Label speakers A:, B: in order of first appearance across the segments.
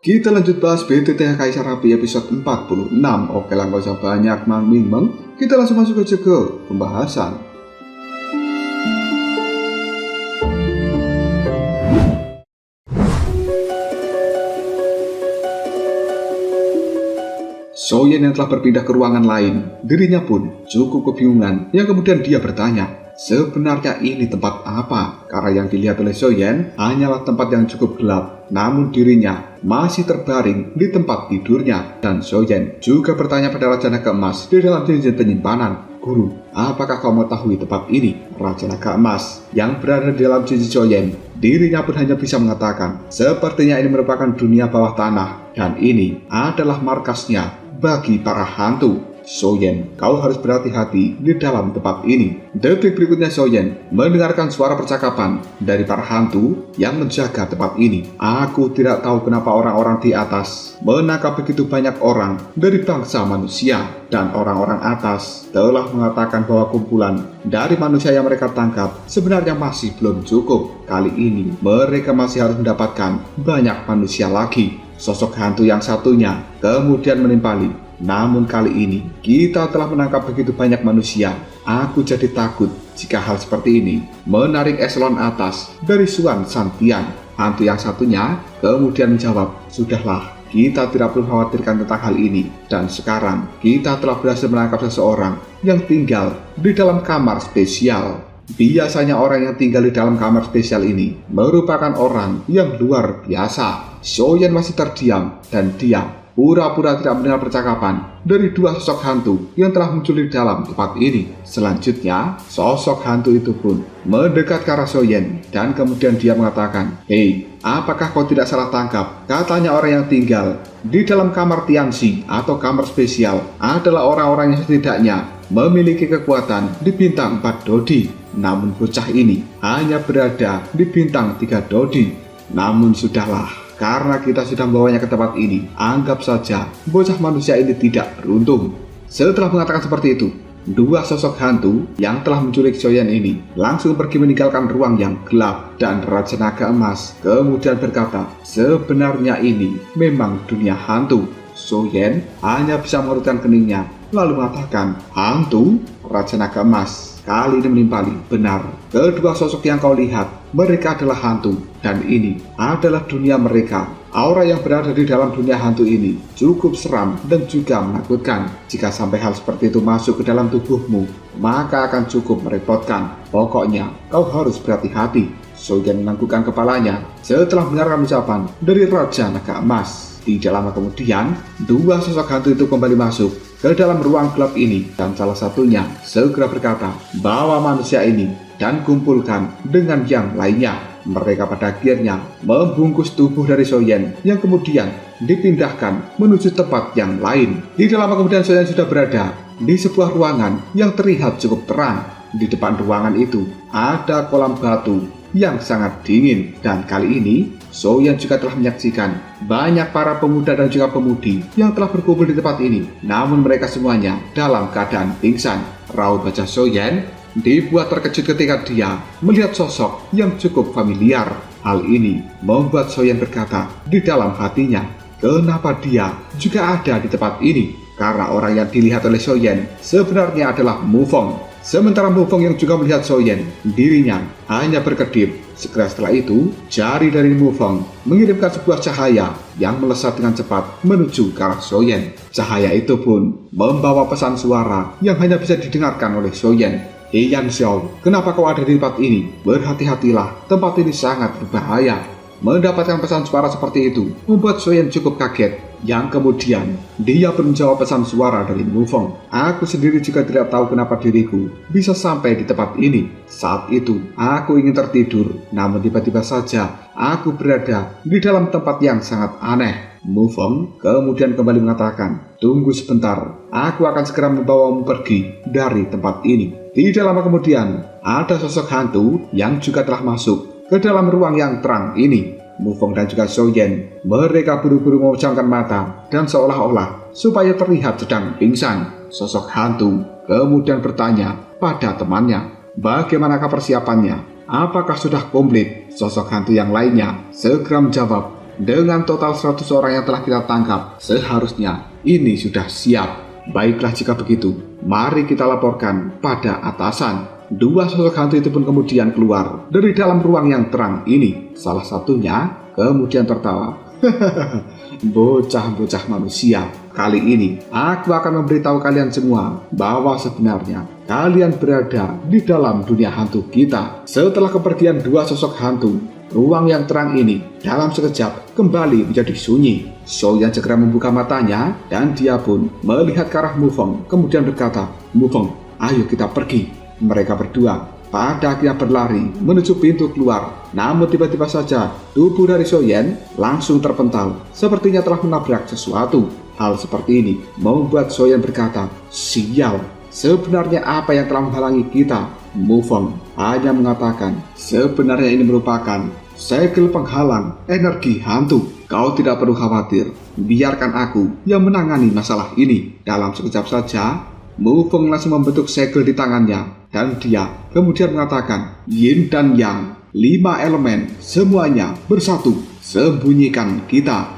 A: Kita lanjut bahas BTTH Kaisar Api episode 46. Oke lah, gak usah banyak mang-ming-meng. Kita langsung masuk aja ke pembahasan. Soyen yang telah berpindah ke ruangan lain, dirinya pun cukup kebingungan, yang kemudian dia bertanya, sebenarnya ini tempat apa? Karena yang dilihat oleh Soyen hanyalah tempat yang cukup gelap, namun dirinya masih terbaring di tempat tidurnya. Dan Soyen juga bertanya pada Raja Naga Emas di dalam cincin penyimpanan, Guru, apakah kau mengetahui tempat ini? Raja Naga Emas yang berada di dalam cincin Soyen, dirinya pun hanya bisa mengatakan, sepertinya ini merupakan dunia bawah tanah, dan ini adalah markasnya bagi para hantu. Soyen, kau harus berhati-hati di dalam tempat ini. Detik berikutnya Soyen mendengarkan suara percakapan dari para hantu yang menjaga tempat ini. Aku tidak tahu kenapa orang-orang di atas menangkap begitu banyak orang dari bangsa manusia, dan orang-orang atas telah mengatakan bahwa kumpulan dari manusia yang mereka tangkap sebenarnya masih belum cukup. Kali ini mereka masih harus mendapatkan banyak manusia lagi. Sosok hantu yang satunya kemudian menimpali, namun kali ini kita telah menangkap begitu banyak manusia. Aku jadi takut jika hal seperti ini menarik eselon atas dari Suan Santian. Hantu yang satunya kemudian menjawab, sudahlah, kita tidak perlu khawatirkan tentang hal ini. Dan sekarang kita telah berhasil menangkap seseorang yang tinggal di dalam kamar spesial. Biasanya orang yang tinggal di dalam kamar spesial ini merupakan orang yang luar biasa. Soyen masih terdiam dan dia pura-pura tidak mendengar percakapan dari dua sosok hantu yang telah muncul di dalam tempat ini. Selanjutnya, sosok hantu itu pun mendekat ke arah Soyen dan kemudian dia mengatakan, hei, apakah kau tidak salah tangkap? Katanya orang yang tinggal di dalam kamar Tianxi atau kamar spesial adalah orang-orang yang setidaknya memiliki kekuatan di bintang 4 Dodi. Namun bocah ini hanya berada di bintang 3 Dodi. Namun sudahlah, karena kita sudah membawanya ke tempat ini, anggap saja bocah manusia ini tidak beruntung. Setelah mengatakan seperti itu, dua sosok hantu yang telah menculik Soyen ini langsung pergi meninggalkan ruang yang gelap. Dan Raja Naga Emas kemudian berkata, sebenarnya ini memang dunia hantu. Soyen hanya bisa mengerutkan keningnya lalu mengatakan, hantu? Raja Naga Emas kali ini menimpali, benar, kedua sosok yang kau lihat, mereka adalah hantu, dan ini adalah dunia mereka. Aura yang berada di dalam dunia hantu ini cukup seram dan juga menakutkan. Jika sampai hal seperti itu masuk ke dalam tubuhmu, maka akan cukup merepotkan. Pokoknya, kau harus berhati-hati. Soyen menganggukkan kepalanya setelah mendengarkan ucapan dari Raja Naga Emas. Tidak lama kemudian, dua sosok hantu itu kembali masuk ke dalam ruang gelap ini, dan salah satunya segera berkata, bawa manusia ini dan kumpulkan dengan yang lainnya. Mereka pada akhirnya membungkus tubuh dari Soyen yang kemudian dipindahkan menuju tempat yang lain. Tidak lama kemudian Soyen sudah berada di sebuah ruangan yang terlihat cukup terang. Di depan ruangan itu ada kolam batu yang sangat dingin, dan kali ini Soyen juga telah menyaksikan banyak para pemuda dan juga pemudi yang telah berkumpul di tempat ini. Namun mereka semuanya dalam keadaan pingsan. Raut wajah Soyen dibuat terkejut ketika dia melihat sosok yang cukup familiar. Hal ini membuat Soyen berkata di dalam hatinya, kenapa dia juga ada di tempat ini? Karena orang yang dilihat oleh Soyen sebenarnya adalah Mufong. Sementara Mufong yang juga melihat Soyen, dirinya hanya berkedip. Segera setelah itu, jari dari Mufong mengirimkan sebuah cahaya yang melesat dengan cepat menuju ke arah Soyen. Cahaya itu pun membawa pesan suara yang hanya bisa didengarkan oleh Soyen. Hei Yan Xiao, kenapa kau ada di tempat ini? Berhati-hatilah, tempat ini sangat berbahaya. Mendapatkan pesan suara seperti itu membuat Soyen cukup kaget. Yang kemudian dia pun menjawab pesan suara dari Mufong. Aku sendiri juga tidak tahu kenapa diriku bisa sampai di tempat ini. Saat itu aku ingin tertidur, namun tiba-tiba saja aku berada di dalam tempat yang sangat aneh. Mufong kemudian kembali mengatakan, tunggu sebentar, aku akan segera membawamu pergi dari tempat ini. Tidak lama kemudian ada sosok hantu yang juga telah masuk ke dalam ruang yang terang ini. Mufong dan juga Soyen, mereka buru-buru memejamkan mata dan seolah-olah supaya terlihat sedang pingsan. Sosok hantu kemudian bertanya pada temannya, bagaimanakah persiapannya? Apakah sudah komplit? Sosok hantu yang lainnya segera menjawab, Dengan total 100 orang yang telah kita tangkap, seharusnya ini sudah siap. Baiklah jika begitu, mari kita laporkan pada atasan. Dua sosok hantu itu pun kemudian keluar dari dalam ruang yang terang ini. Salah satunya kemudian tertawa. Bocah-bocah manusia, kali ini aku akan memberitahu kalian semua bahwa sebenarnya kalian berada di dalam dunia hantu kita. Setelah kepergian dua sosok hantu, ruang yang terang ini dalam sekejap kembali menjadi sunyi. Soyan segera membuka matanya dan dia pun melihat ke arah Mufeng, kemudian berkata, "Mufeng, ayo kita pergi." Mereka berdua pada akhirnya berlari menuju pintu keluar. Namun tiba-tiba saja tubuh dari Soyan langsung terpental, sepertinya telah menabrak sesuatu. Hal seperti ini membuat Soyan berkata, "Sial, sebenarnya apa yang telah menghalangi kita?" Mufeng hanya mengatakan, "Sebenarnya ini merupakan segel penghalang energi hantu. Kau tidak perlu khawatir, biarkan aku yang menangani masalah ini." Dalam sekejap saja, Mufeng langsung membentuk segel di tangannya dan dia kemudian mengatakan, "Yin dan Yang, 5 elemen, semuanya bersatu, sembunyikan kita."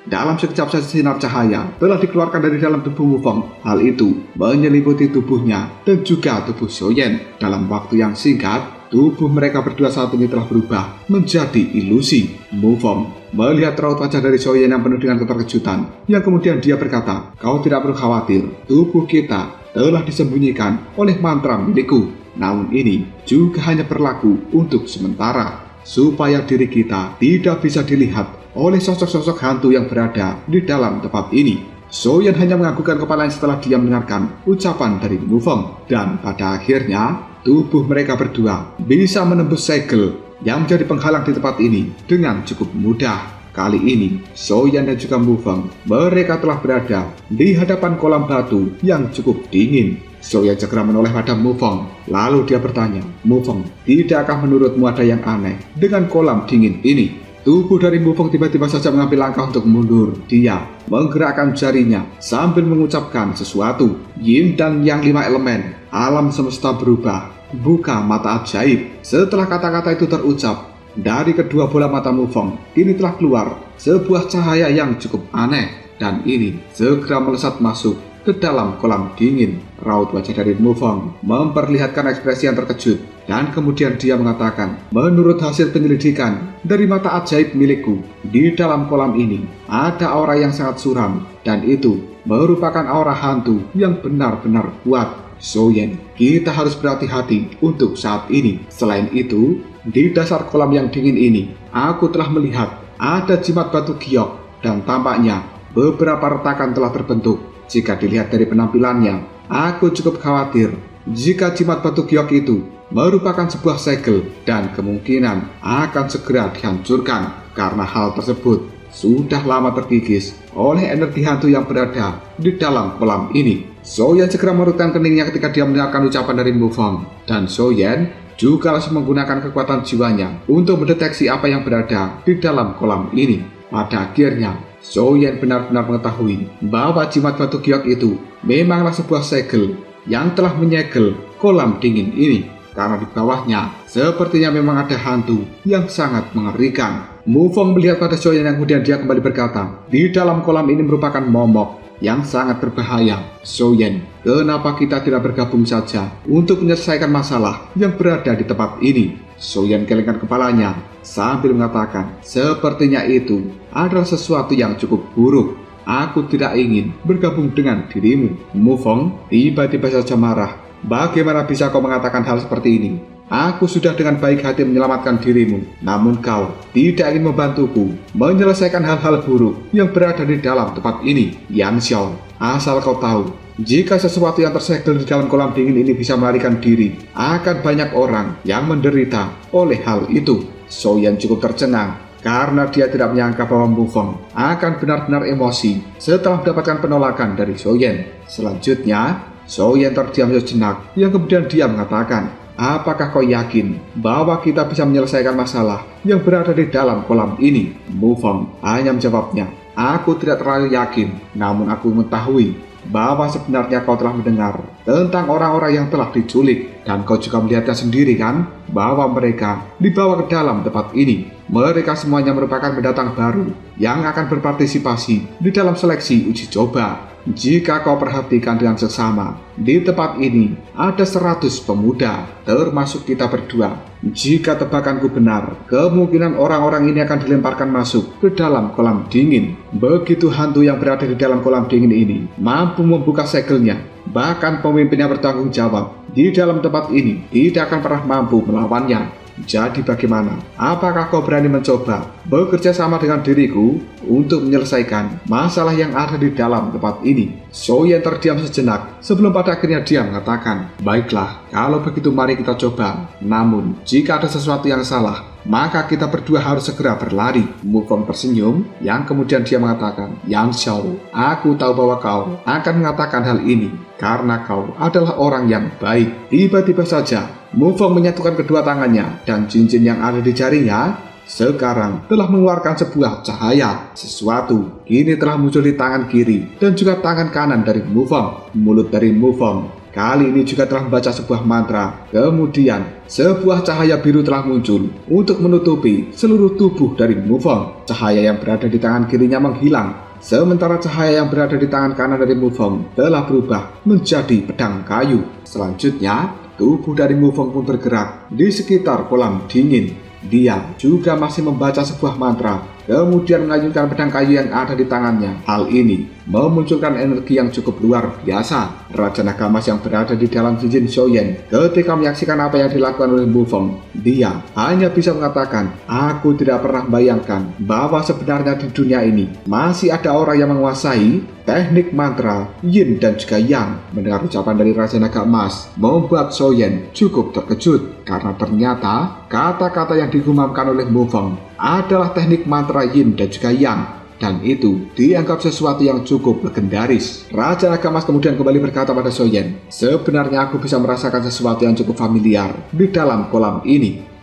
A: Dalam sekejap saja sinar cahaya telah dikeluarkan dari dalam tubuh Mufeng. Hal itu menyelimuti tubuhnya dan juga tubuh Soyan. Dalam waktu yang singkat, tubuh mereka berdua saat ini telah berubah menjadi ilusi. Mufeng melihat raut wajah dari Soyan yang penuh dengan keterkejutan, yang kemudian dia berkata, "Kau tidak perlu khawatir, tubuh kita telah disembunyikan oleh mantra milikku. Namun ini juga hanya berlaku untuk sementara, supaya diri kita tidak bisa dilihat oleh sosok-sosok hantu yang berada di dalam tempat ini." Soyan hanya menganggukkan kepalanya setelah dia mendengarkan ucapan dari Mufeng, dan pada akhirnya tubuh mereka berdua bisa menembus segel yang menjadi penghalang di tempat ini dengan cukup mudah. Kali ini Soyan dan juga Mufeng, mereka telah berada di hadapan kolam batu yang cukup dingin. Soyan segera menoleh pada Mufeng, lalu dia bertanya, "Mufeng, tidakkah menurutmu ada yang aneh dengan kolam dingin ini?" Tubuh dari Mufeng tiba-tiba saja mengambil langkah untuk mundur. Dia menggerakkan jarinya sambil mengucapkan sesuatu. Yin dan Yang 5 elemen, alam semesta berubah, buka mata ajaib. Setelah kata-kata itu terucap, dari kedua bola mata Mufeng kini telah keluar sebuah cahaya yang cukup aneh, dan ini segera melesat masuk ke dalam kolam dingin. Raut wajah dari Mufeng memperlihatkan ekspresi yang terkejut, dan kemudian dia mengatakan, "Menurut hasil penyelidikan dari mata ajaib milikku, di dalam kolam ini ada aura yang sangat suram, dan itu merupakan aura hantu yang benar-benar kuat. Soyan, kita harus berhati-hati untuk saat ini. Selain itu, di dasar kolam yang dingin ini, aku telah melihat ada jimat batu giok, dan tampaknya beberapa retakan telah terbentuk. Jika dilihat dari penampilannya, aku cukup khawatir jika jimat batu giok itu merupakan sebuah segel dan kemungkinan akan segera dihancurkan karena hal tersebut sudah lama terkikis oleh energi hantu yang berada di dalam kolam ini." Soyan segera merutkan keningnya ketika dia mendengarkan ucapan dari Mufeng, dan Soyan juga langsung menggunakan kekuatan jiwanya untuk mendeteksi apa yang berada di dalam kolam ini. Pada akhirnya, Soyan benar-benar mengetahui bahwa jimat batu giok itu memanglah sebuah segel yang telah menyegel kolam dingin ini, karena di bawahnya sepertinya memang ada hantu yang sangat mengerikan. Mufeng melihat pada Soyan yang kemudian dia kembali berkata, "Di dalam kolam ini merupakan momok yang sangat berbahaya. Soyan, kenapa kita tidak bergabung saja untuk menyelesaikan masalah yang berada di tempat ini?" Soyan gelengkan kepalanya sambil mengatakan, "Sepertinya itu adalah sesuatu yang cukup buruk. Aku tidak ingin bergabung dengan dirimu." Mufeng tiba-tiba saja marah. "Bagaimana bisa kau mengatakan hal seperti ini? Aku sudah dengan baik hati menyelamatkan dirimu, namun kau tidak ingin membantuku menyelesaikan hal-hal buruk yang berada di dalam tempat ini. Yan Xiao, asal kau tahu, jika sesuatu yang tersegel di dalam kolam dingin ini bisa melarikan diri, akan banyak orang yang menderita oleh hal itu." Soyan cukup tercengang karena dia tidak menyangka bahwa Mufeng akan benar-benar emosi setelah mendapatkan penolakan dari Soyan. Selanjutnya, Soyan terdiam sejenak, yang kemudian dia mengatakan, "Apakah kau yakin bahwa kita bisa menyelesaikan masalah yang berada di dalam kolam ini?" Mufeng hanya menjawabnya, "Aku tidak terlalu yakin, namun aku mengetahui bahwa sebenarnya kau telah mendengar tentang orang-orang yang telah diculik, dan kau juga melihatnya sendiri kan, bahwa mereka dibawa ke dalam tempat ini. Mereka semuanya merupakan pendatang baru yang akan berpartisipasi di dalam seleksi uji coba. Jika kau perhatikan dengan seksama, di tempat ini ada 100 pemuda, termasuk kita berdua. Jika tebakanku benar, kemungkinan orang-orang ini akan dilemparkan masuk ke dalam kolam dingin. Begitu hantu yang berada di dalam kolam dingin ini mampu membuka segelnya, bahkan pemimpinnya bertanggung jawab di dalam tempat ini tidak akan pernah mampu melawannya. Jadi bagaimana? Apakah kau berani mencoba bekerja sama dengan diriku untuk menyelesaikan masalah yang ada di dalam tempat ini? Soyen terdiam sejenak sebelum pada akhirnya dia mengatakan, baiklah, kalau begitu mari kita coba. Namun, jika ada sesuatu yang salah, maka kita berdua harus segera berlari. Mufong tersenyum, yang kemudian dia mengatakan, Yang Xiao, aku tahu bahwa kau akan mengatakan hal ini karena kau adalah orang yang baik. Tiba-tiba saja Mufong menyatukan kedua tangannya, dan cincin yang ada di jarinya sekarang telah mengeluarkan sebuah cahaya. Sesuatu kini telah muncul di tangan kiri dan juga tangan kanan dari Mufong. Mulut dari Mufong kali ini juga telah membaca sebuah mantra. Kemudian sebuah cahaya biru telah muncul untuk menutupi seluruh tubuh dari Mufong. Cahaya yang berada di tangan kirinya menghilang, sementara cahaya yang berada di tangan kanan dari Mufong telah berubah menjadi pedang kayu. Selanjutnya, tubuh dari Mufong pun bergerak di sekitar kolam dingin. Dia juga masih membaca sebuah mantra, kemudian mengayunkan pedang kayu yang ada di tangannya. Hal ini memunculkan energi yang cukup luar biasa. Raja Naga Emas yang berada di dalam cincin Soyen ketika menyaksikan apa yang dilakukan oleh Mufong, dia hanya bisa mengatakan, aku tidak pernah membayangkan bahwa sebenarnya di dunia ini masih ada orang yang menguasai teknik mantra Yin dan juga Yang. Mendengar ucapan dari Raja Naga Emas membuat Soyen cukup terkejut, karena ternyata kata-kata yang digumamkan oleh Mufong adalah teknik mantra Yin dan juga Yang, dan itu dianggap sesuatu yang cukup legendaris. Raja Naga Emas kemudian kembali berkata pada Soyen, sebenarnya aku bisa merasakan sesuatu yang cukup familiar di dalam kolam ini.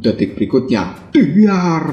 A: Detik berikutnya, diar,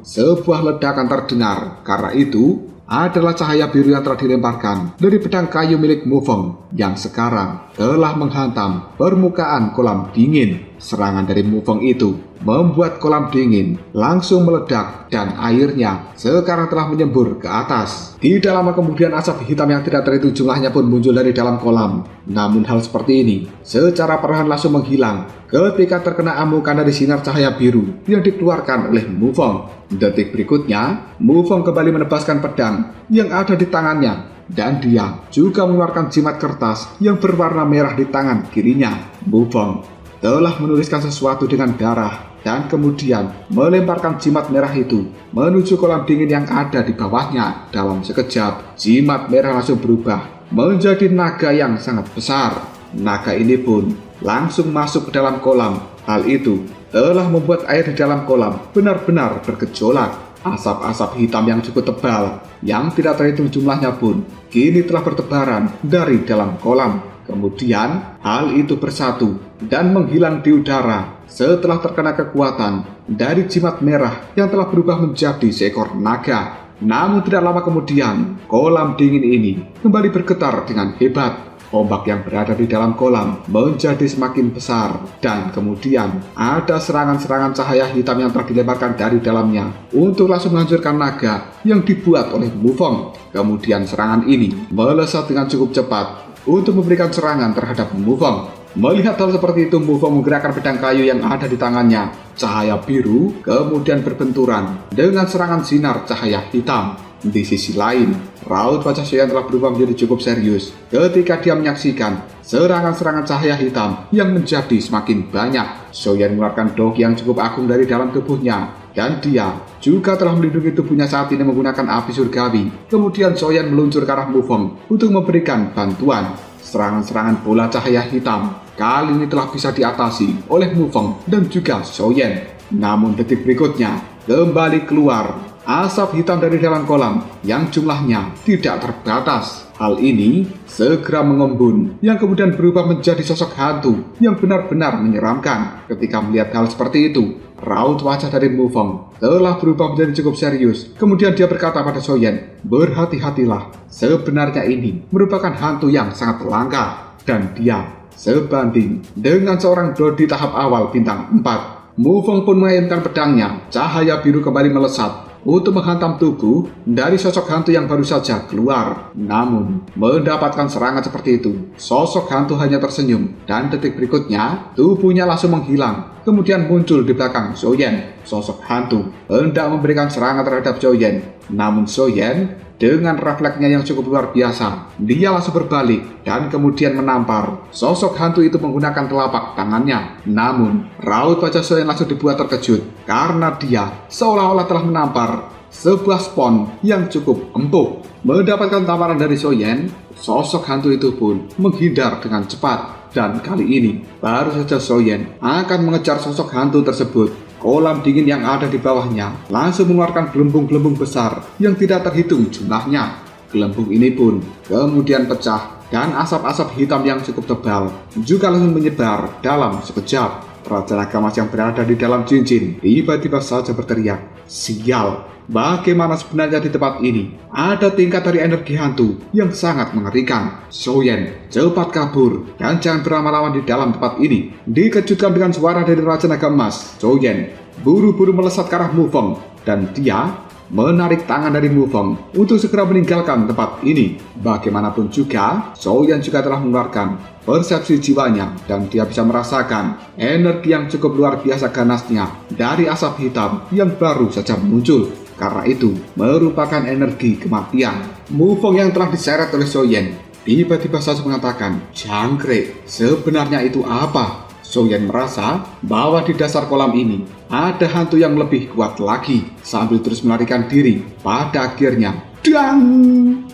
A: sebuah ledakan terdengar. Karena itu adalah cahaya biru yang telah dilemparkan dari pedang kayu milik Mufong yang sekarang telah menghantam permukaan kolam dingin. Serangan dari Mufong itu membuat kolam dingin langsung meledak dan airnya sekarang telah menyembur ke atas. Tidak lama kemudian asap hitam yang tidak terhitung jumlahnya pun muncul dari dalam kolam. Namun hal seperti ini secara perlahan langsung menghilang ketika terkena amukan dari sinar cahaya biru yang dikeluarkan oleh Mufong. Detik berikutnya, Mufong kembali menebaskan pedang yang ada di tangannya, dan dia juga mengeluarkan jimat kertas yang berwarna merah di tangan kirinya. Mufong telah menuliskan sesuatu dengan darah dan kemudian melemparkan jimat merah itu menuju kolam dingin yang ada di bawahnya. Dalam sekejap, jimat merah langsung berubah menjadi naga yang sangat besar. Naga ini pun langsung masuk ke dalam kolam. Hal itu telah membuat air di dalam kolam benar-benar bergejolak. Asap-asap hitam yang cukup tebal yang tidak terhitung jumlahnya pun kini telah bertebaran dari dalam kolam. Kemudian hal itu bersatu dan menghilang di udara setelah terkena kekuatan dari jimat merah yang telah berubah menjadi seekor naga. Namun tidak lama kemudian, kolam dingin ini kembali bergetar dengan hebat. Ombak yang berada di dalam kolam menjadi semakin besar, dan kemudian ada serangan-serangan cahaya hitam yang telah dilemparkan dari dalamnya untuk langsung menghancurkan naga yang dibuat oleh Mufong. Kemudian serangan ini melesat dengan cukup cepat untuk memberikan serangan terhadap Mufong. Melihat hal seperti itu, Mufong menggerakkan pedang kayu yang ada di tangannya. Cahaya biru kemudian berbenturan dengan serangan sinar cahaya hitam. Di sisi lain, raut wajah Soyen telah berubah menjadi cukup serius ketika dia menyaksikan serangan-serangan cahaya hitam yang menjadi semakin banyak. Soyen mengeluarkan dogi yang cukup agung dari dalam tubuhnya, dan dia juga telah melindungi tubuhnya saat ini menggunakan api surgawi. Kemudian Soyen meluncur ke arah Mufong untuk memberikan bantuan. Serangan-serangan bola cahaya hitam kali ini telah bisa diatasi oleh Mufong dan juga Soyen. Namun detik berikutnya kembali keluar asap hitam dari dalam kolam yang jumlahnya tidak terbatas. Hal ini segera mengembun yang kemudian berubah menjadi sosok hantu yang benar-benar menyeramkan. Ketika melihat hal seperti itu, raut wajah dari Mufeng telah berubah menjadi cukup serius. Kemudian dia berkata pada Soyen, "Berhati-hatilah, sebenarnya ini merupakan hantu yang sangat langka dan dia sebanding dengan seorang dodi tahap awal bintang 4. Mufeng pun mengayunkan pedangnya, cahaya biru kembali melesat untuk menghantam tubuh dari sosok hantu yang baru saja keluar. Namun, mendapatkan serangan seperti itu, sosok hantu hanya tersenyum dan detik berikutnya tubuhnya langsung menghilang. Kemudian muncul di belakang Soyen. Sosok hantu hendak memberikan serangan terhadap Soyen. Namun Soyen dengan refleksnya yang cukup luar biasa, dia langsung berbalik dan kemudian menampar sosok hantu itu menggunakan telapak tangannya. Namun, raut wajah Soyen langsung dibuat terkejut karena dia seolah-olah telah menampar sebuah spons yang cukup empuk. Mendapatkan tamparan dari Soyen, sosok hantu itu pun menghindar dengan cepat. Dan kali ini, baru saja Soyen akan mengejar sosok hantu tersebut, kolam dingin yang ada di bawahnya langsung mengeluarkan gelembung-gelembung besar yang tidak terhitung jumlahnya. Gelembung ini pun kemudian pecah dan asap-asap hitam yang cukup tebal juga langsung menyebar dalam sekejap. Raja Naga Emas yang berada di dalam cincin tiba-tiba saja berteriak, "Sial! Bagaimana sebenarnya di tempat ini ada tingkat dari energi hantu yang sangat mengerikan. Soyen, cepat kabur dan jangan berlama-lama di dalam tempat ini." Dikejutkan dengan suara dari Raja Naga Emas, Soyen buru-buru melesat ke arah Mufeng dan dia menarik tangan dari Mufeng untuk segera meninggalkan tempat ini. Bagaimanapun juga, Soyen juga telah mengeluarkan persepsi jiwanya dan dia bisa merasakan energi yang cukup luar biasa ganasnya dari asap hitam yang baru saja muncul. Karena itu merupakan energi kematian. Mufeng yang telah diseret oleh Soyen tiba-tiba saja mengatakan, "Jangkrik, sebenarnya itu apa?" Soyen merasa bahwa di dasar kolam ini ada hantu yang lebih kuat lagi. Sambil terus melarikan diri, pada akhirnya dang!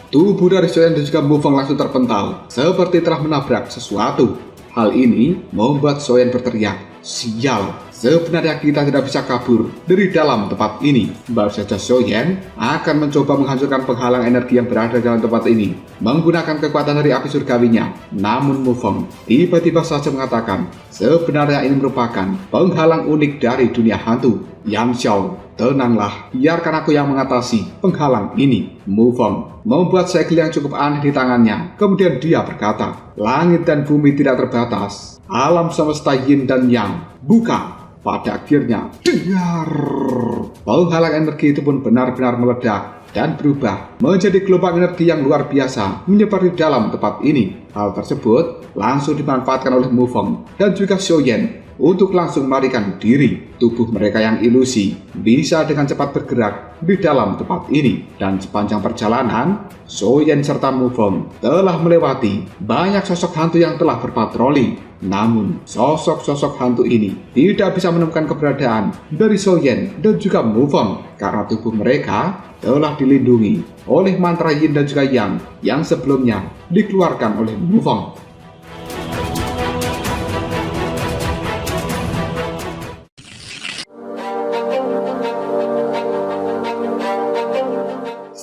A: Tubuh dari Soyen dan juga Mufeng langsung terpental seperti telah menabrak sesuatu. Hal ini membuat Soyen berteriak, "Sial! Sebenarnya kita tidak bisa kabur dari dalam tempat ini." Baru saja Soyen akan mencoba menghancurkan penghalang energi yang berada dalam tempat ini menggunakan kekuatan dari api surgawinya. Namun Mufeng tiba-tiba saja mengatakan, "Sebenarnya ini merupakan penghalang unik dari dunia hantu. Yan Xiao, tenanglah, biarkan aku yang mengatasi penghalang ini." Mufeng membuat segel yang cukup aneh di tangannya. Kemudian dia berkata, "Langit dan bumi tidak terbatas. Alam semesta yin dan yang, buka." Pada akhirnya, dengar, penghalang energi itu pun benar-benar meledak dan berubah menjadi gelombang energi yang luar biasa menyebar di dalam tempat ini. Hal tersebut langsung dimanfaatkan oleh Mufeng dan juga Soyen untuk langsung melarikan diri. Tubuh mereka yang ilusi bisa dengan cepat bergerak di dalam tempat ini. Dan sepanjang perjalanan, Soyen serta Mufeng telah melewati banyak sosok hantu yang telah berpatroli. Namun, sosok-sosok hantu ini tidak bisa menemukan keberadaan dari Soyen dan juga Mufeng karena tubuh mereka telah dilindungi oleh mantra Yin dan juga Yang yang sebelumnya dikeluarkan oleh Mufeng.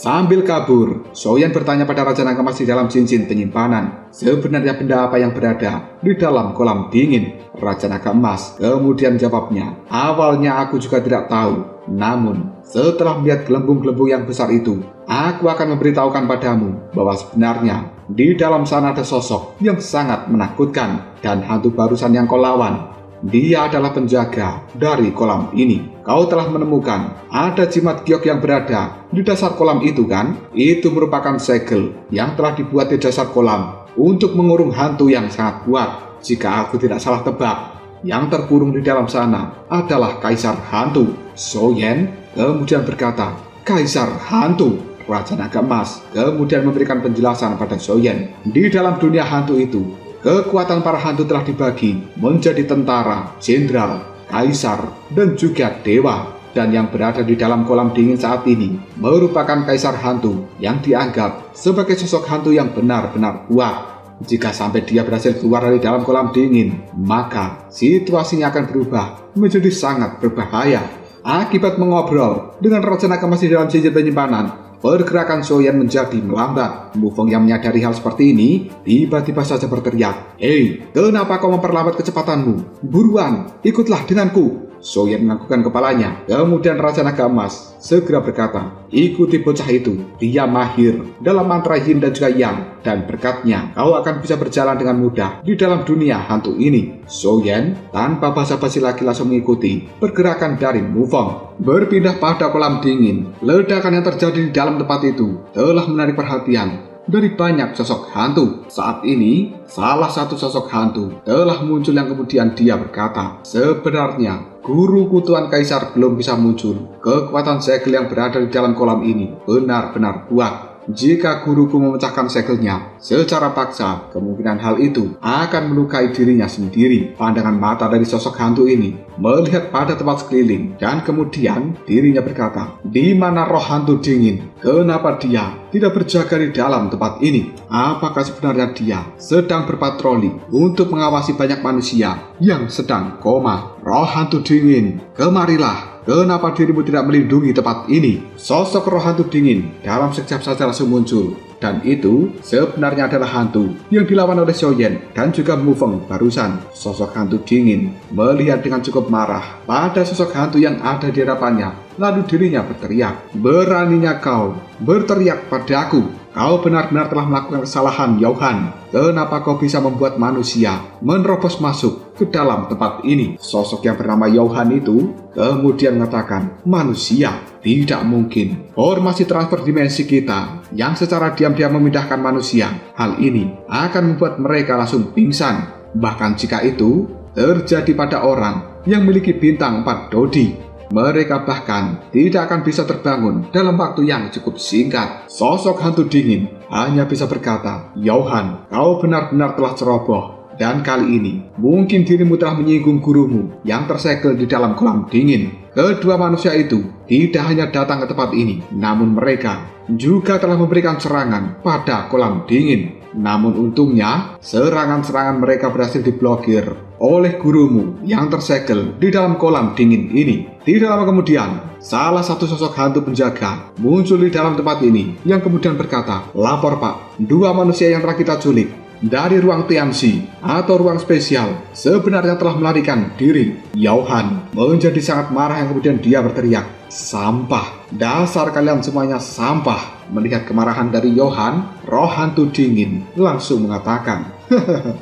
A: Sambil kabur, Soyen bertanya pada Raja Naga Emas di dalam cincin penyimpanan, sebenarnya benda apa yang berada di dalam kolam dingin. Raja Naga Emas kemudian jawabnya, "Awalnya aku juga tidak tahu. Namun, setelah melihat gelembung-gelembung yang besar itu, aku akan memberitahukan padamu bahwa sebenarnya di dalam sana ada sosok yang sangat menakutkan. Dan hantu barusan yang kau lawan, dia adalah penjaga dari kolam ini. Kau telah menemukan ada jimat giok yang berada di dasar kolam itu kan? Itu merupakan segel yang telah dibuat di dasar kolam untuk mengurung hantu yang sangat kuat. Jika aku tidak salah tebak, yang terkurung di dalam sana adalah Kaisar Hantu." Soyen kemudian berkata, "Kaisar Hantu?" Raja Naga Emas kemudian memberikan penjelasan pada Soyen. Di dalam dunia hantu itu, kekuatan para hantu telah dibagi menjadi tentara, jenderal, kaisar, dan juga dewa. Dan yang berada di dalam kolam dingin saat ini merupakan Kaisar Hantu yang dianggap sebagai sosok hantu yang benar-benar kuat. Jika sampai dia berhasil keluar dari dalam kolam dingin, maka situasinya akan berubah menjadi sangat berbahaya. Akibat mengobrol dengan Raja Naga Emas di dalam cincin penyimpanan, pergerakan Soyan menjadi melambat. Mufeng yang menyadari hal seperti ini, tiba-tiba saja berteriak, "Hei, kenapa kau memperlambat kecepatanmu? Buruan, ikutlah denganku." Soyan menganggukkan kepalanya. Kemudian Raja Naga Emas segera berkata, "Ikuti bocah itu. Dia mahir dalam mantra yin dan juga yang, dan berkatnya kau akan bisa berjalan dengan mudah di dalam dunia hantu ini." Soyan tanpa basa-basi lagi langsung mengikuti pergerakan dari Mufeng. Berpindah pada kolam dingin, ledakan yang terjadi di dalam tempat itu telah menarik perhatian dari banyak sosok hantu. Saat ini, salah satu sosok hantu telah muncul yang kemudian dia berkata, "Sebenarnya guruku Tuan Kaisar belum bisa muncul. Kekuatan segel yang berada di dalam kolam ini benar-benar kuat. Jika guruku memecahkan segelnya secara paksa, kemungkinan hal itu akan melukai dirinya sendiri." Pandangan mata dari sosok hantu ini melihat pada tempat sekeliling, dan kemudian dirinya berkata, "Di mana roh hantu dingin? Kenapa dia tidak berjaga di dalam tempat ini? Apakah sebenarnya dia sedang berpatroli untuk mengawasi banyak manusia yang sedang koma? Roh hantu dingin, kemarilah. Kenapa dirimu tidak melindungi tempat ini?" Sosok roh hantu dingin dalam sekejap saja langsung muncul. Dan itu sebenarnya adalah hantu yang dilawan oleh Soyan dan juga Mufeng barusan. Sosok hantu dingin melihat dengan cukup marah pada sosok hantu yang ada di hadapannya. Lalu dirinya berteriak, "Beraninya kau berteriak padaku? Kau benar-benar telah melakukan kesalahan, Yohan. Kenapa kau bisa membuat manusia menerobos masuk ke dalam tempat ini?" Sosok yang bernama Yohan itu kemudian mengatakan, "Manusia? Tidak mungkin. Formasi transfer dimensi kita yang secara diam-diam memindahkan manusia. Hal ini akan membuat mereka langsung pingsan. Bahkan jika itu terjadi pada orang yang memiliki bintang 4 Dodi, mereka bahkan tidak akan bisa terbangun dalam waktu yang cukup singkat." Sosok hantu dingin hanya bisa berkata, "Yohan, kau benar-benar telah ceroboh. Dan kali ini mungkin dirimu telah menyinggung gurumu yang tersegel di dalam kolam dingin." Kedua manusia itu tidak hanya datang ke tempat ini, namun mereka juga telah memberikan serangan pada kolam dingin. Namun untungnya, serangan-serangan mereka berhasil diblokir oleh gurumu yang tersegel di dalam kolam dingin ini. Tidak lama kemudian, salah satu sosok hantu penjaga muncul di dalam tempat ini yang kemudian berkata, "Lapor Pak, 2 manusia yang telah kita culik dari ruang Tianxi atau ruang spesial sebenarnya telah melarikan diri." Yohan menjadi sangat marah yang kemudian dia berteriak, "Sampah, dasar kalian semuanya sampah." Melihat kemarahan dari Yohan, roh hantu dingin langsung mengatakan,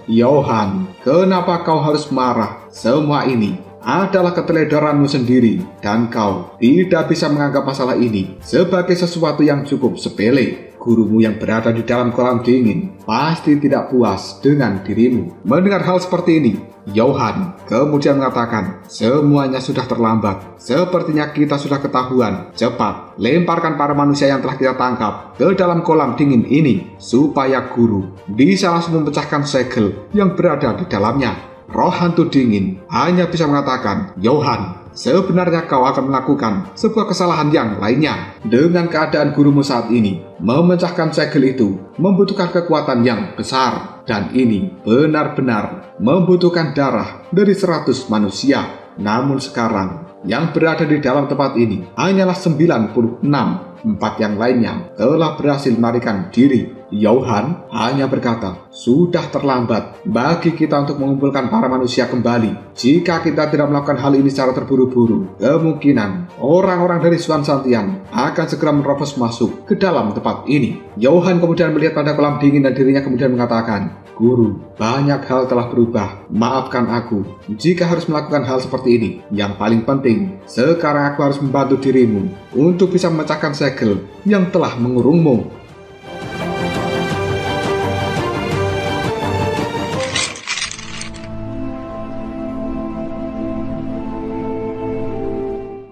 A: "Yohan, kenapa kau harus marah? Semua ini adalah keteledoranmu sendiri, dan kau tidak bisa menganggap masalah ini sebagai sesuatu yang cukup sepele. Gurumu yang berada di dalam kolam dingin pasti tidak puas dengan dirimu." Mendengar hal seperti ini, Yohan kemudian mengatakan, "Semuanya sudah terlambat. Sepertinya kita sudah ketahuan. Cepat, lemparkan para manusia yang telah kita tangkap ke dalam kolam dingin ini, supaya guru bisa langsung memecahkan segel yang berada di dalamnya." Roh hantu dingin hanya bisa mengatakan, "Yohan, sebenarnya kau akan melakukan sebuah kesalahan yang lainnya. Dengan keadaan gurumu saat ini, memecahkan segel itu membutuhkan kekuatan yang besar, dan ini benar-benar membutuhkan darah dari 100 manusia. Namun sekarang yang berada di dalam tempat ini hanyalah 96. 4 yang lainnya telah berhasil melarikan diri." Yohan hanya berkata, "Sudah terlambat bagi kita untuk mengumpulkan para manusia kembali. Jika kita tidak melakukan hal ini secara terburu-buru, kemungkinan orang-orang dari Xuan Santian akan segera menerobos masuk ke dalam tempat ini." Yohan kemudian melihat pada kolam dingin dan dirinya kemudian mengatakan, "Guru, banyak hal telah berubah. Maafkan aku jika harus melakukan hal seperti ini. Yang paling penting, sekarang aku harus membantu dirimu untuk bisa memecahkan segel yang telah mengurungmu."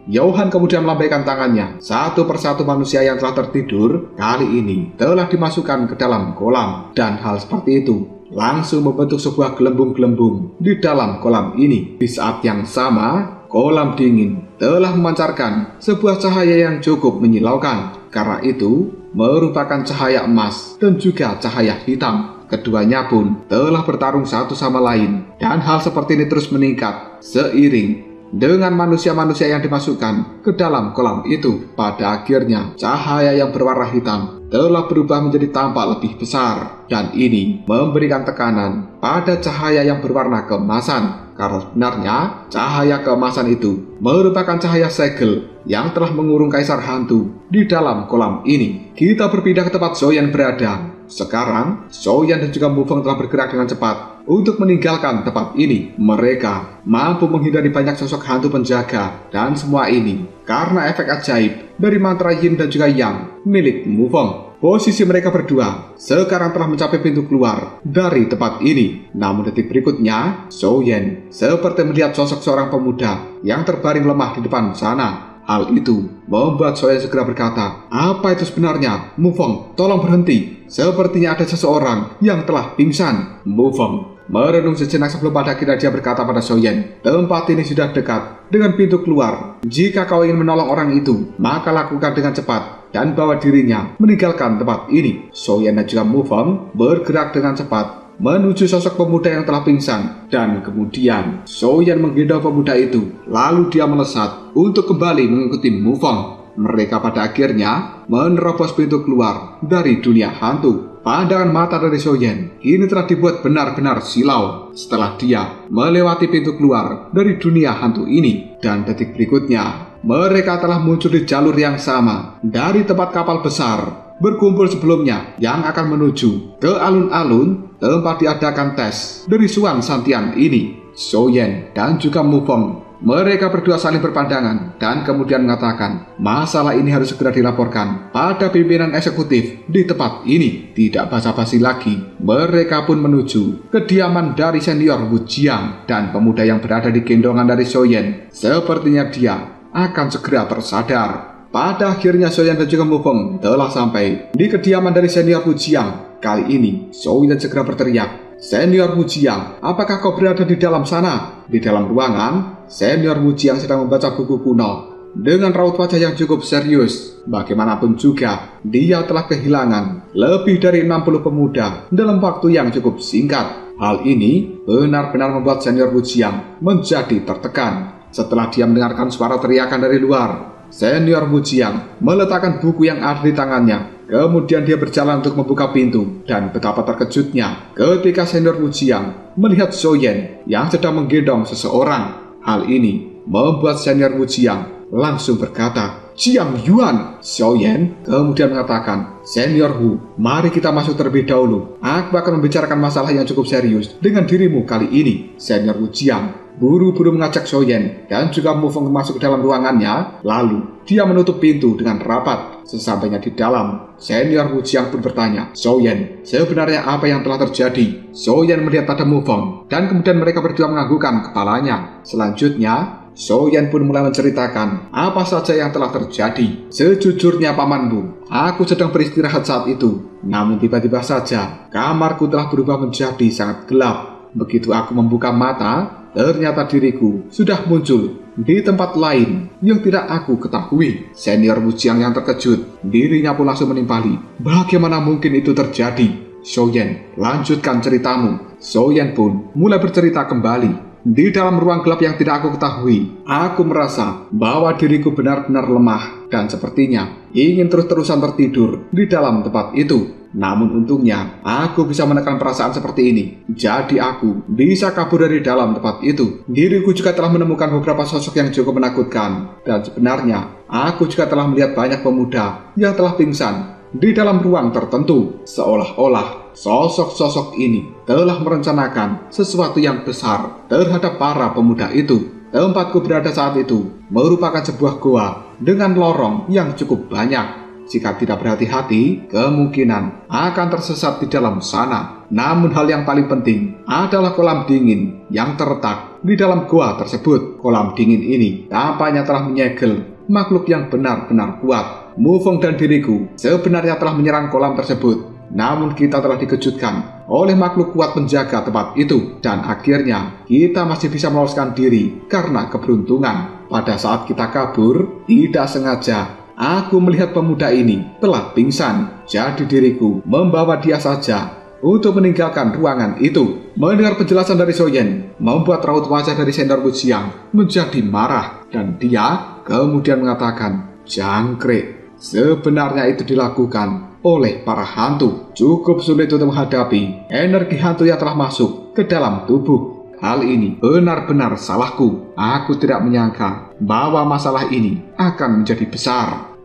A: Yohan kemudian melambaikan tangannya. Satu persatu manusia yang telah tertidur kali ini telah dimasukkan ke dalam kolam. Dan hal seperti itu langsung membentuk sebuah gelembung-gelembung di dalam kolam ini. Di saat yang sama, kolam dingin telah memancarkan sebuah cahaya yang cukup menyilaukan. Karena itu merupakan cahaya emas dan juga cahaya hitam. Keduanya pun telah bertarung satu sama lain. Dan hal seperti ini terus meningkat seiring Dengan manusia-manusia yang dimasukkan ke dalam kolam itu, pada akhirnya cahaya yang berwarna hitam telah berubah menjadi tampak lebih besar, dan ini memberikan tekanan pada cahaya yang berwarna keemasan, karena sebenarnya cahaya keemasan itu merupakan cahaya segel yang telah mengurung kaisar hantu di dalam kolam ini. Kita berpindah ke tempat Zoyan berada. Sekarang, Zoyan dan juga Mufeng telah bergerak dengan cepat untuk meninggalkan tempat ini. Mereka mampu menghindari banyak sosok hantu penjaga, dan semua ini karena efek ajaib dari mantra Yin dan juga Yang milik Mufeng. Posisi mereka berdua sekarang telah mencapai pintu keluar dari tempat ini. Namun detik berikutnya, Zoyan seperti melihat sosok seorang pemuda yang terbaring lemah di depan sana. Hal itu membuat Zoyan segera berkata, "Apa itu sebenarnya? Mufeng, tolong berhenti. Sepertinya ada seseorang yang telah pingsan." Mufeng merenung sejenak sebelum pada akhirnya dia berkata pada Zoyan, "Tempat ini sudah dekat dengan pintu keluar. Jika kau ingin menolong orang itu, maka lakukan dengan cepat dan bawa dirinya meninggalkan tempat ini." Zoyan dan juga Mufeng bergerak dengan cepat menuju sosok pemuda yang telah pingsan, dan kemudian Zoyan menggendong pemuda itu, lalu dia melesat untuk kembali mengikuti Mufeng. Mereka pada akhirnya menerobos pintu keluar dari dunia hantu. Pandangan mata dari Zoyan kini telah dibuat benar-benar silau setelah dia melewati pintu keluar dari dunia hantu ini, dan detik berikutnya mereka telah muncul di jalur yang sama dari tempat kapal besar berkumpul sebelumnya yang akan menuju ke alun-alun tempat diadakan tes dari Suan Santian ini. Zoyan dan juga Mufeng, mereka berdua saling berpandangan dan kemudian mengatakan, masalah ini harus segera dilaporkan pada pimpinan eksekutif di tempat ini. Tidak basa-basi lagi, mereka pun menuju kediaman dari senior Wu Jiang, dan pemuda yang berada di gendongan dari Zoyan sepertinya dia akan segera tersadar. Pada akhirnya Zoyan dan juga Mufeng telah sampai di kediaman dari senior Wu Jiang. Kali ini Zoyan segera berteriak, "Senior Wu Jiang, apakah kau berada di dalam sana?" Di dalam ruangan, senior Wu Jiang sedang membaca buku kuno dengan raut wajah yang cukup serius. Bagaimanapun juga, dia telah kehilangan lebih dari 60 pemuda dalam waktu yang cukup singkat. Hal ini benar-benar membuat senior Wu Jiang menjadi tertekan. Setelah dia mendengarkan suara teriakan dari luar, senior Wu Jiang meletakkan buku yang ada di tangannya. Kemudian dia berjalan untuk membuka pintu, dan betapa terkejutnya ketika senior Wu Jiang melihat Zoyan yang sedang menggendong seseorang. Hal ini membuat senior Wu Jiang langsung berkata, "Jiang Yuan." Zoyan kemudian mengatakan, "Senior Wu, mari kita masuk terlebih dahulu. Aku akan membicarakan masalah yang cukup serius dengan dirimu kali ini." Senior Wu Jiang buru-buru mengajak Zoyan dan juga Mufeng masuk ke dalam ruangannya, lalu dia menutup pintu dengan rapat. Sesampainya di dalam, senior Wu Jiang pun bertanya, "Zoyan, sebenarnya apa yang telah terjadi?" Zoyan melihat pada Mufeng, dan kemudian mereka berdua menganggukkan kepalanya. Selanjutnya, Zoyan pun mulai menceritakan apa saja yang telah terjadi. "Sejujurnya Paman Bu, aku sedang beristirahat saat itu. Namun tiba-tiba saja, kamarku telah berubah menjadi sangat gelap. Begitu aku membuka mata, ternyata diriku sudah muncul di tempat lain yang tidak aku ketahui." Senior Wu Jiang yang terkejut, dirinya pun langsung menimpali, "Bagaimana mungkin itu terjadi? Zoyan, lanjutkan ceritamu." Zoyan pun mulai bercerita kembali. "Di dalam ruang gelap yang tidak aku ketahui, aku merasa bahwa diriku benar-benar lemah dan sepertinya ingin terus-terusan tertidur di dalam tempat itu. Namun untungnya, aku bisa menekan perasaan seperti ini. Jadi aku bisa kabur dari dalam tempat itu. Diriku juga telah menemukan beberapa sosok yang cukup menakutkan. Dan sebenarnya, aku juga telah melihat banyak pemuda yang telah pingsan di dalam ruang tertentu. Seolah-olah sosok-sosok ini telah merencanakan sesuatu yang besar terhadap para pemuda itu. Tempatku berada saat itu merupakan sebuah goa dengan lorong yang cukup banyak. Jika tidak berhati-hati, kemungkinan akan tersesat di dalam sana. Namun hal yang paling penting adalah kolam dingin yang terletak di dalam goa tersebut. Kolam dingin ini tampaknya telah menyegel makhluk yang benar-benar kuat. Mufeng dan diriku sebenarnya telah menyerang kolam tersebut. Namun kita telah dikejutkan oleh makhluk kuat penjaga tempat itu. Dan akhirnya kita masih bisa meloloskan diri karena keberuntungan. Pada saat kita kabur, tidak sengaja aku melihat pemuda ini telah pingsan. Jadi diriku membawa dia saja untuk meninggalkan ruangan itu. Mendengar penjelasan dari Soyen membuat raut wajah dari senior Wujiang menjadi marah, dan dia kemudian mengatakan, "Jangkrik, sebenarnya itu dilakukan oleh para hantu. Cukup sulit untuk menghadapi energi hantu yang telah masuk ke dalam tubuh. Hal ini benar-benar salahku. Aku tidak menyangka bahwa masalah ini akan menjadi besar."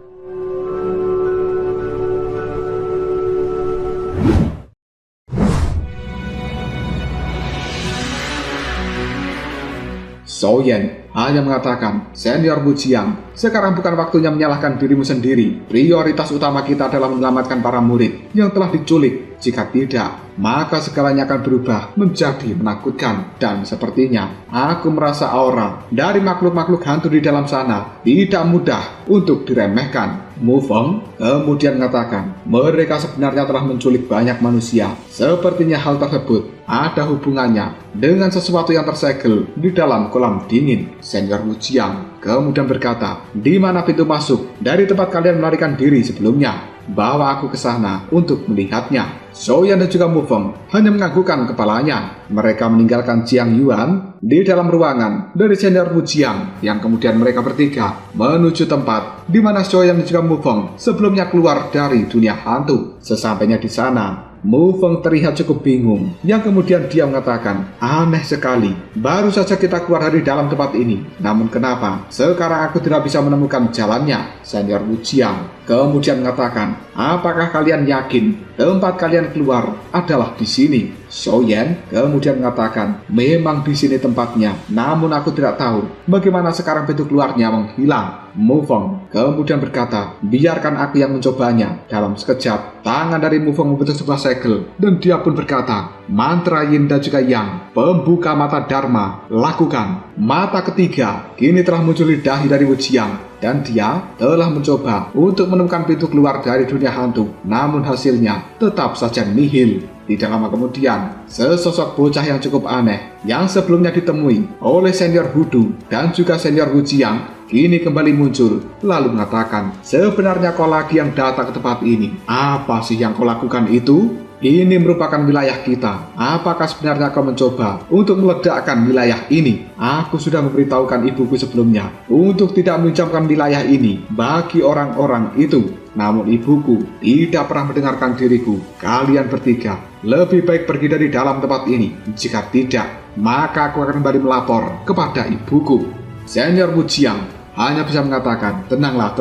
A: Soyen hanya mengatakan, "Senior Wujiang, sekarang bukan waktunya menyalahkan dirimu sendiri. Prioritas utama kita adalah menyelamatkan para murid yang telah diculik. Jika tidak, maka segalanya akan berubah menjadi menakutkan. Dan sepertinya aku merasa aura dari makhluk-makhluk hantu di dalam sana tidak mudah untuk diremehkan." Mufeng kemudian mengatakan, "Mereka sebenarnya telah menculik banyak manusia. Sepertinya hal tersebut ada hubungannya dengan sesuatu yang tersegel di dalam kolam dingin." Senior Wujiang kemudian berkata, "Di mana pintu masuk dari tempat kalian melarikan diri sebelumnya? Bawa aku ke sana untuk melihatnya." Soyan dan juga Mufeng hanya menganggukkan kepalanya. Mereka meninggalkan Jiang Yuan di dalam ruangan dari senior Wujiang, yang kemudian mereka bertiga menuju tempat di mana Soyan dan juga Mufeng sebelumnya keluar dari dunia hantu. Sesampainya di sana, Mufeng terlihat cukup bingung, yang kemudian dia mengatakan, "Aneh sekali, baru saja kita keluar dari dalam tempat ini. Namun kenapa sekarang aku tidak bisa menemukan jalannya?" Senior Wujiang kemudian mengatakan, "Apakah kalian yakin tempat kalian keluar adalah di sini?" Soyen kemudian mengatakan, "Memang di sini tempatnya, namun aku tidak tahu bagaimana sekarang pintu keluarnya menghilang." Mufeng kemudian berkata, "Biarkan aku yang mencobanya." Dalam sekejap, tangan dari Mufeng membentuk sebuah segel, dan dia pun berkata, "Mantra Yin dan juga Yang, pembuka mata Dharma, lakukan." Mata ketiga kini telah muncul di dahi dari Wujiang, dan dia telah mencoba untuk menemukan pintu keluar dari dunia hantu, namun hasilnya tetap saja nihil. Tidak lama kemudian, sesosok bocah yang cukup aneh yang sebelumnya ditemui oleh senior Hudu dan juga senior Wujiang kini kembali muncul, lalu mengatakan, "Sebenarnya kau lagi yang datang ke tempat ini. Apa sih yang kau lakukan itu? Ini merupakan wilayah kita. Apakah sebenarnya kau mencoba untuk meledakkan wilayah ini? Aku sudah memberitahukan ibuku sebelumnya untuk tidak meminjamkan wilayah ini bagi orang-orang itu. Namun ibuku tidak pernah mendengarkan diriku. Kalian bertiga lebih baik pergi dari dalam tempat ini. Jika tidak, maka aku akan kembali melapor kepada ibuku." Senior Wujiang hanya bisa mengatakan, tenanglah,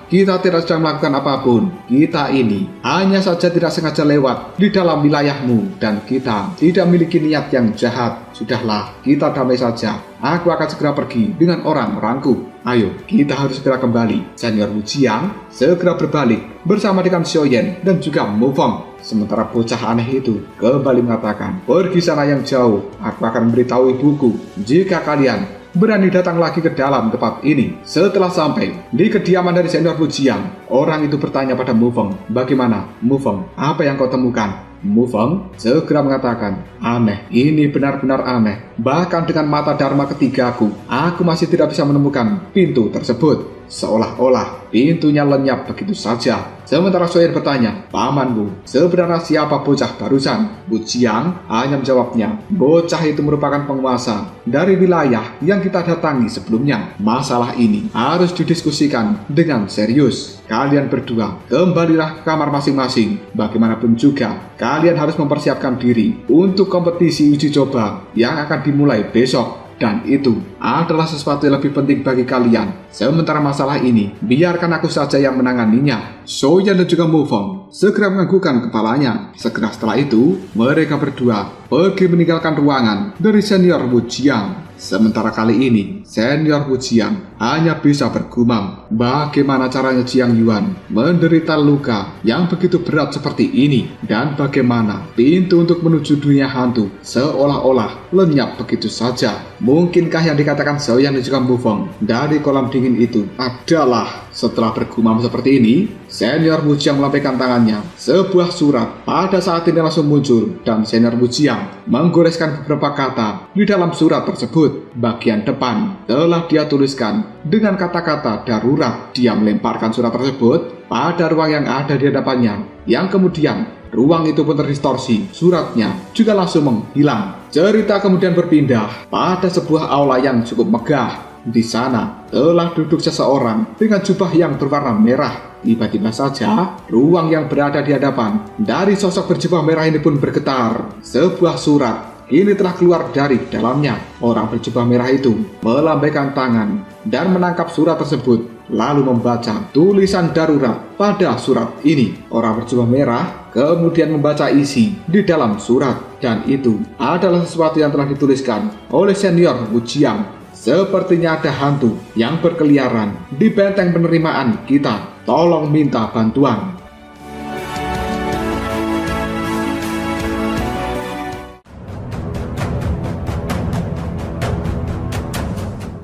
A: kita tidak sedang melakukan apapun. Kita ini hanya saja tidak sengaja lewat di dalam wilayahmu, dan kita tidak memiliki niat yang jahat. Sudahlah, kita damai saja. Aku akan segera pergi dengan orang-orangku. Ayo, kita harus segera kembali." Senior Wujiang segera berbalik bersama dengan Soyen dan juga Mufeng. Sementara bocah aneh itu kembali mengatakan, "Pergi sana yang jauh. Aku akan memberitahu ibuku jika kalian berani datang lagi ke dalam tempat ini." Setelah sampai di kediaman dari senior Wujiang, orang itu bertanya pada Mufeng, "Bagaimana, Mufeng? Apa yang kau temukan?" Mufeng segera mengatakan, "Aneh, ini benar-benar aneh. Bahkan dengan mata Dharma ketigaku, aku masih tidak bisa menemukan pintu tersebut. Seolah-olah pintunya lenyap begitu saja." Sementara Soyen bertanya, "Pamanmu, sebenarnya siapa bocah barusan?" Wujiang hanya menjawabnya, "Bocah itu merupakan penguasa dari wilayah yang kita datangi sebelumnya. Masalah ini harus didiskusikan dengan serius. Kalian berdua kembalilah ke kamar masing-masing. Bagaimanapun juga, kalian harus mempersiapkan diri untuk kompetisi uji coba yang akan dimulai besok. Dan itu adalah sesuatu yang lebih penting bagi kalian. Sementara masalah ini, biarkan aku saja yang menanganinya." Soyan dan juga Mufeng segera menganggukkan kepalanya. Segera setelah itu, mereka berdua pergi meninggalkan ruangan dari senior Wujiang. Sementara kali ini, senior Wujiang hanya bisa bergumam, bagaimana caranya Jiang Yuan menderita luka yang begitu berat seperti ini, dan bagaimana pintu untuk menuju dunia hantu seolah-olah lenyap begitu saja. Mungkinkah yang dikatakan Soyan dan juga Mufeng dari kolam dingin itu adalah... Setelah bergumam seperti ini, senior Wujiang melambaikan tangannya. Sebuah surat pada saat ini langsung muncul, dan senior Wujiang Dia menggoreskan beberapa kata di dalam surat tersebut. Bagian depan telah dia tuliskan dengan kata-kata darurat. Dia melemparkan surat tersebut pada ruang yang ada di hadapannya, yang kemudian ruang itu pun terdistorsi. Suratnya juga langsung menghilang. Cerita kemudian berpindah pada sebuah aula yang cukup megah. Di sana telah duduk seseorang dengan jubah yang berwarna merah. Tiba-tiba saja, ruang yang berada di hadapan dari sosok berjubah merah ini pun bergetar. Sebuah surat kini telah keluar dari dalamnya. Orang berjubah merah itu melambaikan tangan dan menangkap surat tersebut, lalu membaca tulisan darurat pada surat ini. Orang berjubah merah kemudian membaca isi di dalam surat, dan itu adalah sesuatu yang telah dituliskan oleh senior Wu Jiang. Sepertinya ada hantu yang berkeliaran di benteng penerimaan kita. Tolong minta bantuan.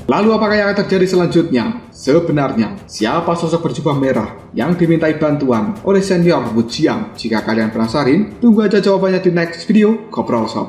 A: Lalu apakah yang akan terjadi selanjutnya? Sebenarnya, siapa sosok berjubah merah yang dimintai bantuan oleh senior Wu Jiang? Jika kalian penasaran, tunggu aja jawabannya di next video Ngobrol Shop.